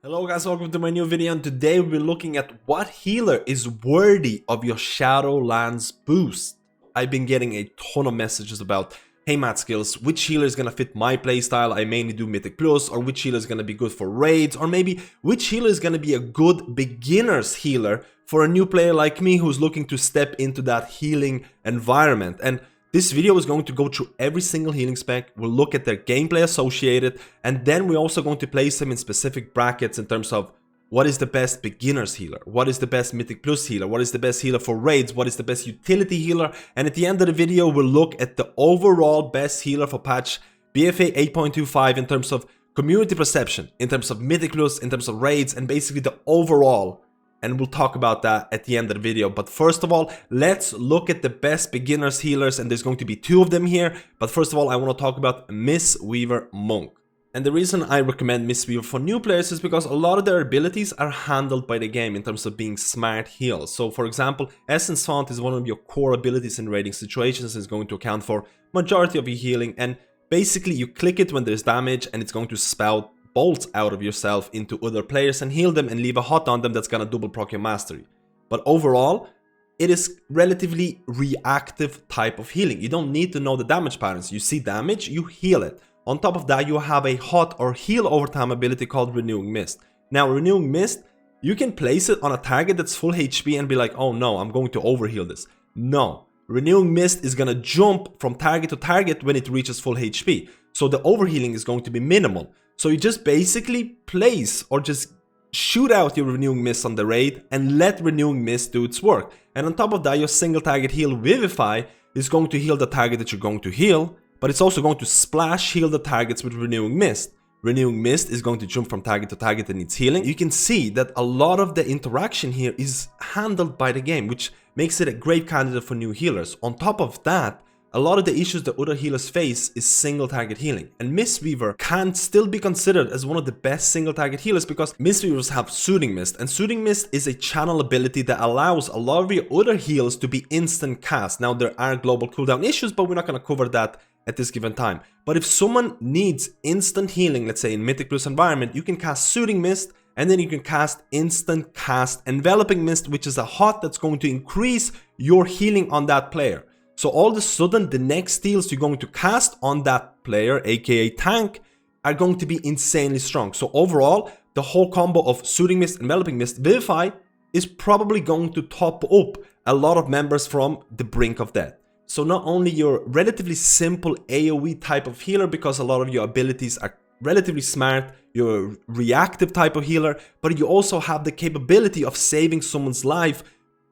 Hello guys, welcome to my new video, and today we'll be looking at what healer is worthy of your Shadowlands boost. I've been getting a ton of messages about, hey MadSkillz, which healer is gonna fit my playstyle? I mainly do Mythic Plus, or which healer is gonna be good for raids, or maybe which healer is gonna be a good beginner's healer for a new player like me who's looking to step into that healing environment. And this video is going to go through every single healing spec, we'll look at their gameplay associated, and then we're also going to place them in specific brackets in terms of what is the best beginner's healer, what is the best Mythic Plus healer, what is the best healer for raids, what is the best utility healer, and at the end of the video we'll look at the overall best healer for patch BfA 8.25 in terms of community perception, in terms of Mythic Plus, in terms of raids, and basically the overall. And we'll talk about that at the end of the video. But first of all, let's look at the best beginners healers, and there's going to be two of them here. But first of all, I want to talk about Mistweaver Monk. And the reason I recommend Mistweaver for new players is because a lot of their abilities are handled by the game in terms of being smart heals. So for example, Essence Font is one of your core abilities in raiding situations and is going to account for majority of your healing. And basically you click it when there's damage and it's going to spout bolts out of yourself into other players and heal them and leave a hot on them that's gonna double proc your mastery. But overall, it is relatively reactive type of healing. You don't need to know the damage patterns. You see damage, you heal it. On top of that, you have a hot or heal overtime ability called Renewing Mist. Now, Renewing Mist, you can place it on a target that's full HP and be like, oh no, I'm going to overheal this. No, Renewing Mist is gonna jump from target to target when it reaches full HP. So the overhealing is going to be minimal. So you just basically place or just shoot out your Renewing Mist on the raid and let Renewing Mist do its work. And on top of that, your single target heal Vivify is going to heal the target that you're going to heal, but it's also going to splash heal the targets with Renewing Mist. Renewing Mist is going to jump from target to target that needs healing. You can see that a lot of the interaction here is handled by the game, which makes it a great candidate for new healers. On top of that, a lot of the issues that other healers face is single target healing, and Mistweaver can still be considered as one of the best single target healers because Mistweavers have Soothing Mist, and Soothing Mist is a channel ability that allows a lot of your other heals to be instant cast. Now there are global cooldown issues, but we're not going to cover that at this given time. But if someone needs instant healing, let's say in Mythic Plus environment, you can cast Soothing Mist, and then you can cast instant cast Enveloping Mist, which is a hot that's going to increase your healing on that player. So all of a sudden, the next heals you're going to cast on that player, aka tank, are going to be insanely strong. So overall, the whole combo of Soothing Mist, Enveloping Mist, Vivify is probably going to top up a lot of members from the brink of death. So not only you're relatively simple AoE type of healer because a lot of your abilities are relatively smart, you're a reactive type of healer, but you also have the capability of saving someone's life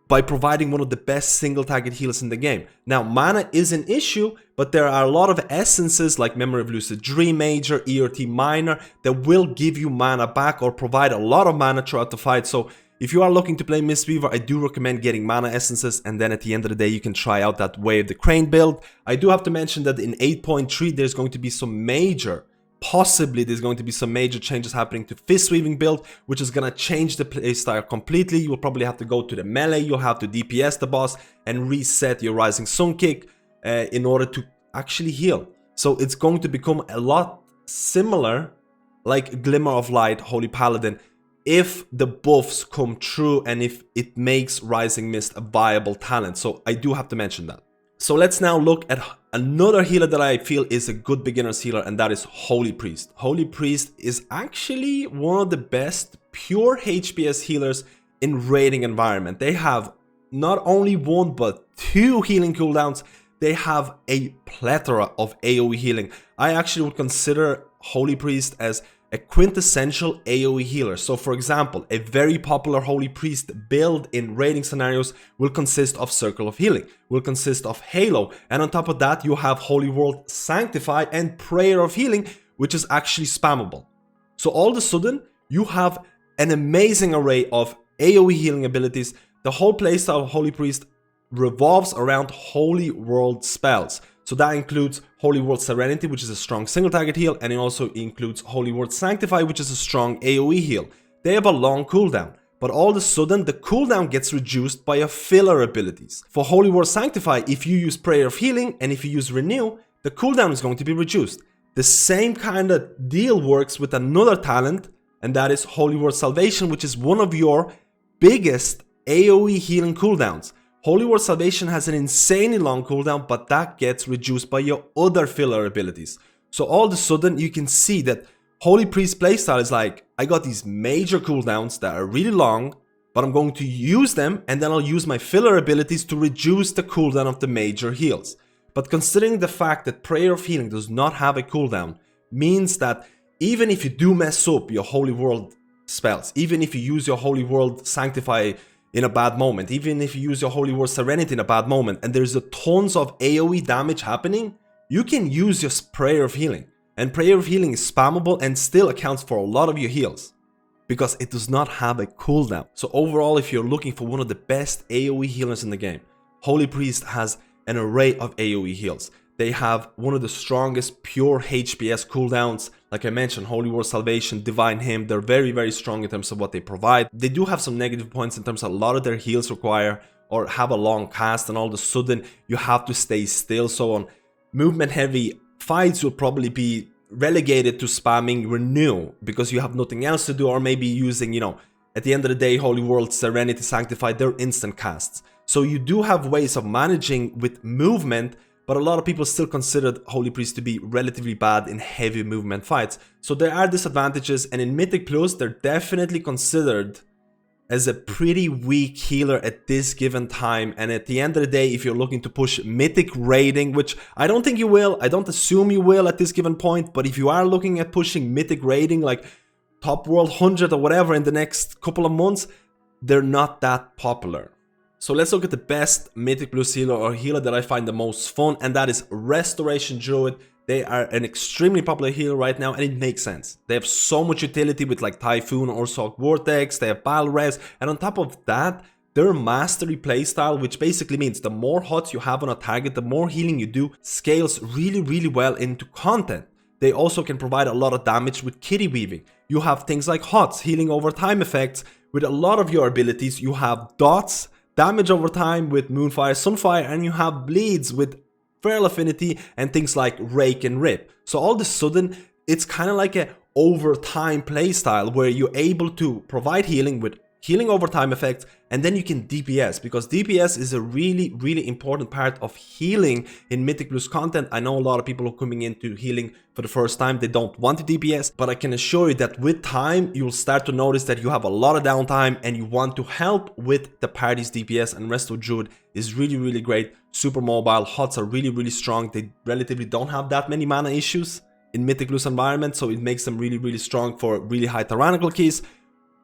by providing one of the best single target healers in the game. Now, mana is an issue, but there are a lot of essences like Memory of Lucid Dream Major, ERT Minor that will give you mana back or provide a lot of mana throughout the fight. So if you are looking to play Mistweaver, I do recommend getting mana essences, and then at the end of the day, you can try out that Wave the Crane build. I do have to mention that in 8.3, there's going to be some major possibly there's going to be some major changes happening to Fist Weaving build, which is going to change the playstyle completely. You'll probably have to go to the melee, you'll have to DPS the boss and reset your Rising Sun kick in order to actually heal. So it's going to become a lot similar like Glimmer of Light, Holy Paladin, if the buffs come true and if it makes Rising Mist a viable talent. So I do have to mention that. So let's now look at another healer that I feel is a good beginner's healer, and that is Holy Priest. Holy Priest is actually one of the best pure HPS healers in raiding environment. They have not only one but two healing cooldowns. They have a plethora of AoE healing. I actually would consider Holy Priest as a quintessential AoE healer. So for example, a very popular Holy Priest build in raiding scenarios will consist of Circle of Healing, will consist of Halo, and on top of that you have Holy World Sanctify and Prayer of Healing, which is actually spammable. So all of a sudden you have an amazing array of AoE healing abilities. The whole playstyle of Holy Priest revolves around Holy World spells. So that includes Holy World Serenity, which is a strong single target heal, and it also includes Holy World Sanctify, which is a strong AoE heal. They have a long cooldown, but all of a sudden the cooldown gets reduced by a filler abilities. For Holy World Sanctify, if you use Prayer of Healing and if you use Renew, the cooldown is going to be reduced. The same kind of deal works with another talent and that is Holy Word Salvation, which is one of your biggest AoE healing cooldowns. Holy Word Salvation has an insanely long cooldown, but that gets reduced by your other filler abilities. So all of a sudden you can see that Holy Priest playstyle is like, I got these major cooldowns that are really long, but I'm going to use them and then I'll use my filler abilities to reduce the cooldown of the major heals. But considering the fact that Prayer of Healing does not have a cooldown, means that even if you do mess up your Holy World spells, even if you use your Holy World Sanctify in a bad moment, even if you use your Holy Word Serenity in a bad moment, and there's a tons of AoE damage happening, you can use your Prayer of Healing. And Prayer of Healing is spammable and still accounts for a lot of your heals, because it does not have a cooldown. So overall, if you're looking for one of the best AoE healers in the game, Holy Priest has an array of AoE heals. They have one of the strongest pure HPS cooldowns. Like I mentioned, Holy Word Salvation, Divine Hymn, they're very, very strong in terms of what they provide. They do have some negative points in terms of a lot of their heals require or have a long cast, and all of a sudden you have to stay still. So on movement heavy fights, you'll probably be relegated to spamming Renew because you have nothing else to do, or maybe using, at the end of the day, Holy World Serenity, Sanctify, they're instant casts. So you do have ways of managing with movement, but a lot of people still considered Holy Priest to be relatively bad in heavy movement fights. So there are disadvantages, and in Mythic Plus, they're definitely considered as a pretty weak healer at this given time. And at the end of the day, if you're looking to push Mythic raiding, which I don't think you will, I don't assume you will at this given point, but if you are looking at pushing Mythic raiding like Top World 100 or whatever in the next couple of months, they're not that popular. So let's look at the best Mythic Plus healer, or healer that I find the most fun, and that is Restoration Druid. They are an extremely popular healer right now, and it makes sense. They have so much utility with like Typhoon or Sock Vortex, they have Battle Res, and on top of that, their Mastery playstyle, which basically means the more HOTS you have on a target, the more healing you do, scales really, really well into content. They also can provide a lot of damage with Kitty Weaving. You have things like HOTS, healing over time effects. With a lot of your abilities, you have dots, damage over time with Moonfire, Sunfire, and you have bleeds with Feral Affinity and things like Rake and Rip. So all of a sudden, it's kind of like a over time playstyle where you're able to provide healing with healing over time effects, and then you can DPS, because DPS is a really, really important part of healing in Mythic Plus content. I know a lot of people who are coming into healing for the first time, they don't want to DPS, but I can assure you that with time, you'll start to notice that you have a lot of downtime and you want to help with the party's DPS, and Resto Druid is really, really great. Super mobile, HOTS are really, really strong. They relatively don't have that many mana issues in Mythic Plus environment, so it makes them really, really strong for really high tyrannical keys.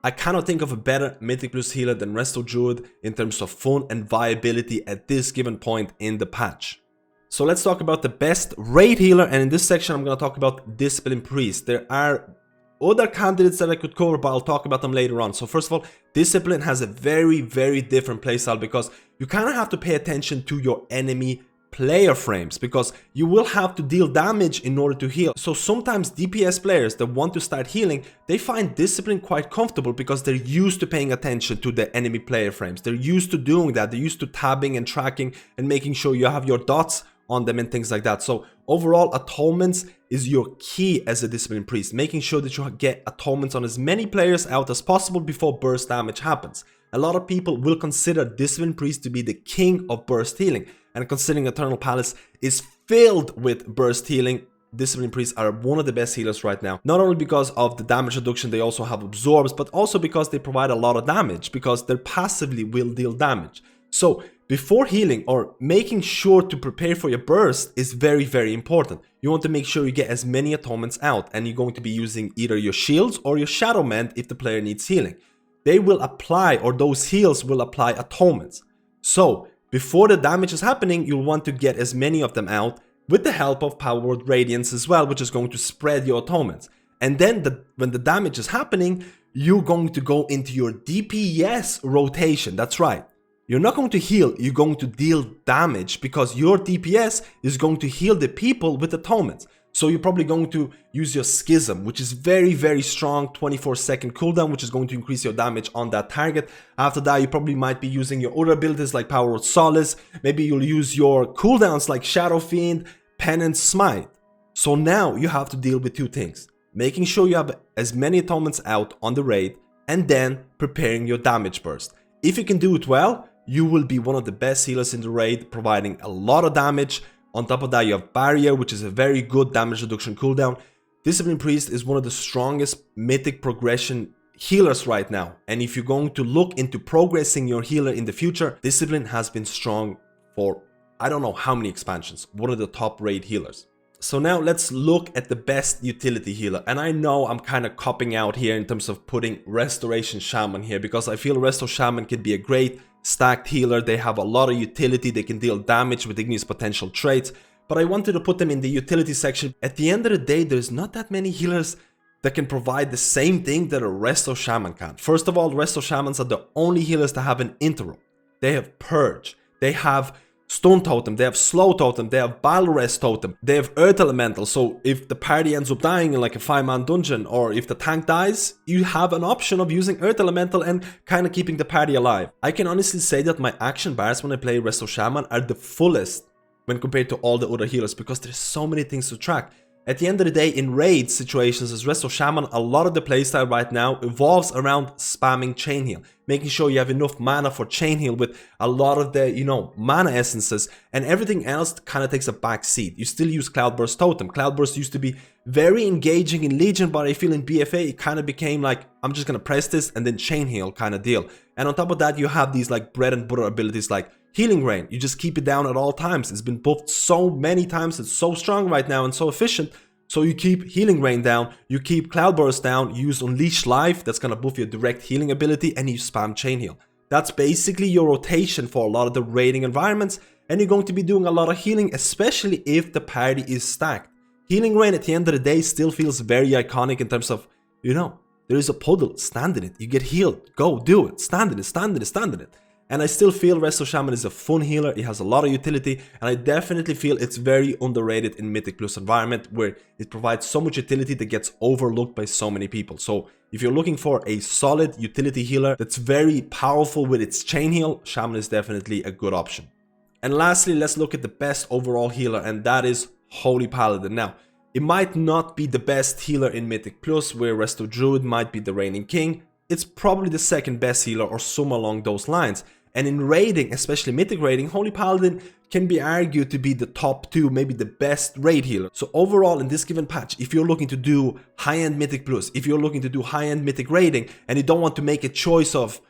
I cannot think of a better Mythic Plus healer than Resto Druid in terms of fun and viability at this given point in the patch. So let's talk about the best raid healer, and in this section I'm going to talk about Discipline Priest. There are other candidates that I could cover, but I'll talk about them later on. So first of all, Discipline has a very, very different playstyle because you kind of have to pay attention to your enemy player frames, because you will have to deal damage in order to heal. So sometimes DPS players that want to start healing, they find Discipline quite comfortable because they're used to paying attention to the enemy player frames. They're used to doing that. They're used to tabbing and tracking and making sure you have your dots on them and things like that. So overall, atonements is your key as a Discipline Priest, making sure that you get atonements on as many players out as possible before burst damage happens. A lot of people will consider Discipline Priest to be the king of burst healing, and considering Eternal Palace is filled with burst healing, Discipline Priests are one of the best healers right now. Not only because of the damage reduction, they also have absorbs, but also because they provide a lot of damage, because they passively will deal damage. So before healing or making sure to prepare for your burst is very, very important. You want to make sure you get as many atonements out, and you're going to be using either your shields or your Shadow Mend if the player needs healing. They will apply, or those heals will apply atonements. So before the damage is happening, you'll want to get as many of them out with the help of Power Word Radiance as well, which is going to spread your atonements. And then when the damage is happening, you're going to go into your DPS rotation. That's right. You're not going to heal, you're going to deal damage, because your DPS is going to heal the people with atonements. So you're probably going to use your Schism, which is very, very strong, 24-second cooldown, which is going to increase your damage on that target. After that, you probably might be using your other abilities like Power Word Solace. Maybe you'll use your cooldowns like Shadow Fiend, Penance, Smite. So now you have to deal with two things. making sure you have as many atonements out on the raid, and then preparing your damage burst. If you can do it well, you will be one of the best healers in the raid, providing a lot of damage. On top of that, you have Barrier, which is a very good damage reduction cooldown. Discipline Priest is one of the strongest mythic progression healers right now, and if you're going to look into progressing your healer in the future, Discipline has been strong for I don't know how many expansions, one of the top raid healers. So now let's look at the best utility healer, and I know I'm kind of copping out here in terms of putting Restoration Shaman here, because I feel Resto Shaman could be a great stacked healer. They have a lot of utility, they can deal damage with Igneous potential traits, but I wanted to put them in the utility section. At the end of the day, there's not that many healers that can provide the same thing that a Resto Shaman can. First of all, Resto Shamans are the only healers that have an interrupt. They have Purge, they have Stone Totem, they have Slow Totem, they have Battle Rest Totem, they have Earth Elemental, so if the party ends up dying in like a 5-man dungeon, or if the tank dies, you have an option of using Earth Elemental and kind of keeping the party alive. I can honestly say that my action bars when I play Resto Shaman are the fullest when compared to all the other healers, because there's so many things to track. At the end of the day, in raid situations as Resto Shaman, a lot of the playstyle right now evolves around spamming Chain Heal, making sure you have enough mana for Chain Heal with a lot of the, mana essences, and everything else kind of takes a back seat. You still use Cloudburst Totem. Cloudburst used to be very engaging in Legion, but I feel in BfA it kind of became like, I'm just gonna press this and then Chain Heal kind of deal. And on top of that, you have these like bread and butter abilities like Healing Rain. You just keep it down at all times. It's been buffed so many times, it's so strong right now and so efficient. So you keep Healing Rain down, you keep Cloudburst down, you use Unleash Life, that's gonna buff your direct healing ability, and you spam Chain Heal. That's basically your rotation for a lot of the raiding environments, and you're going to be doing a lot of healing, especially if the party is stacked. Healing Rain at the end of the day still feels very iconic in terms of, there is a puddle, stand in it, you get healed, go, do it, stand in it, stand in it, stand in it. And I still feel Resto Shaman is a fun healer, it has a lot of utility, and I definitely feel it's very underrated in Mythic Plus environment, where it provides so much utility that gets overlooked by so many people. So if you're looking for a solid utility healer that's very powerful with its Chain Heal, Shaman is definitely a good option. And lastly, let's look at the best overall healer, and that is Holy Paladin. Now, it might not be the best healer in Mythic Plus, where Resto Druid might be the reigning king. It's probably the second best healer or some along those lines. And in raiding, especially Mythic raiding, Holy Paladin can be argued to be the top 2, maybe the best raid healer. So overall in this given patch, if you're looking to do high-end Mythic Plus, if you're looking to do high-end Mythic raiding, and you don't want to make a choice of,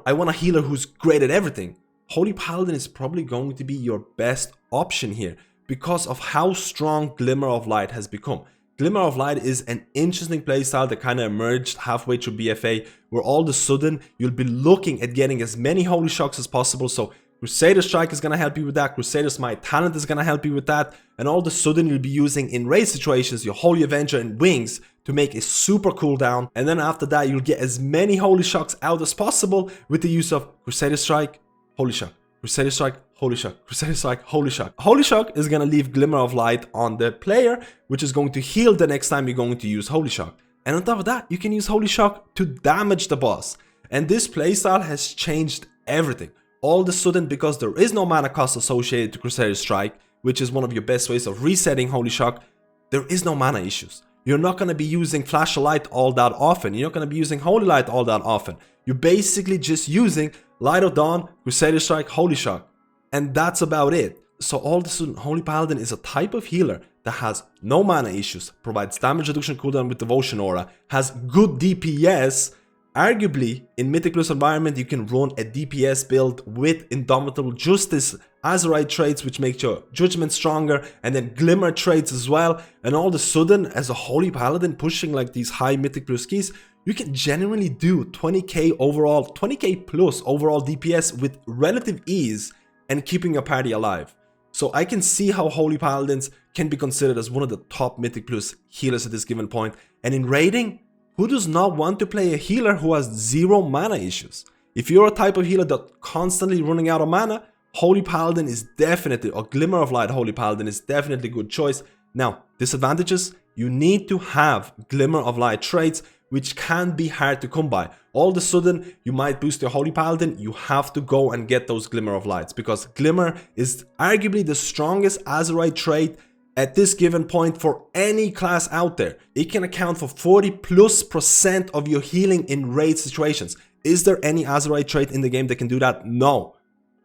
I want a healer who's great at everything, Holy Paladin is probably going to be your best option here, because of how strong Glimmer of Light has become. Glimmer of Light is an interesting playstyle that kind of emerged halfway through BfA, where all of a sudden you'll be looking at getting as many Holy Shocks as possible. So Crusader Strike is going to help you with that, Crusader Smite Talent is going to help you with that, and all of a sudden you'll be using in raid situations your Holy Avenger and Wings to make a super cooldown, and then after that you'll get as many Holy Shocks out as possible with the use of Crusader Strike, Holy Shock, Crusader Strike, Holy Shock, Crusader Strike, Holy Shock. Holy Shock is going to leave Glimmer of Light on the player, which is going to heal the next time you're going to use Holy Shock. And on top of that, you can use Holy Shock to damage the boss. And this playstyle has changed everything. All of a sudden, because there is no mana cost associated to Crusader Strike, which is one of your best ways of resetting Holy Shock, there is no mana issues. You're not going to be using Flash of Light all that often. You're not going to be using Holy Light all that often. You're basically just using Light of Dawn, Crusader Strike, Holy Shock. And that's about it. So all of a sudden, Holy Paladin is a type of healer that has no mana issues, provides damage reduction cooldown with Devotion Aura, has good DPS. Arguably, in Mythic Plus environment, you can run a DPS build with Indomitable Justice, Azeroth traits, which make your Judgment stronger, and then Glimmer traits as well. And all of a sudden, as a Holy Paladin pushing like these high Mythic Plus keys, you can genuinely do 20k overall, 20k plus overall DPS with relative ease and keeping your party alive. So I can see how Holy Paladins can be considered as one of the top Mythic Plus healers at this given point. And in raiding, who does not want to play a healer who has zero mana issues? If you're a type of healer that's constantly running out of mana, Holy Paladin is definitely, or Glimmer of Light Holy Paladin is definitely a good choice. Now, disadvantages, you need to have Glimmer of Light traits, which can be hard to come by. All of a sudden, you might boost your Holy Paladin, you have to go and get those Glimmer of Lights, because Glimmer is arguably the strongest Azeroth trait at this given point for any class out there. It can account for 40+% of your healing in raid situations. Is there any Azeroth trait in the game that can do that? No.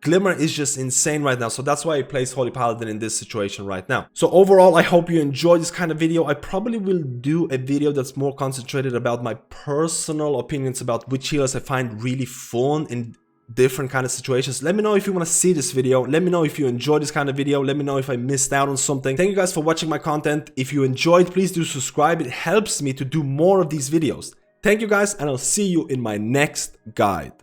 Glimmer is just insane right now, so that's why I place Holy Paladin in this situation right now. So overall, I hope you enjoyed this kind of video. I probably will do a video that's more concentrated about my personal opinions about which healers I find really fun in different kind of situations. Let me know if you want to see this video. Let me know if you enjoyed this kind of video. Let me know if I missed out on something. Thank you guys for watching my content. If you enjoyed, please do subscribe. It helps me to do more of these videos. Thank you guys, and I'll see you in my next guide.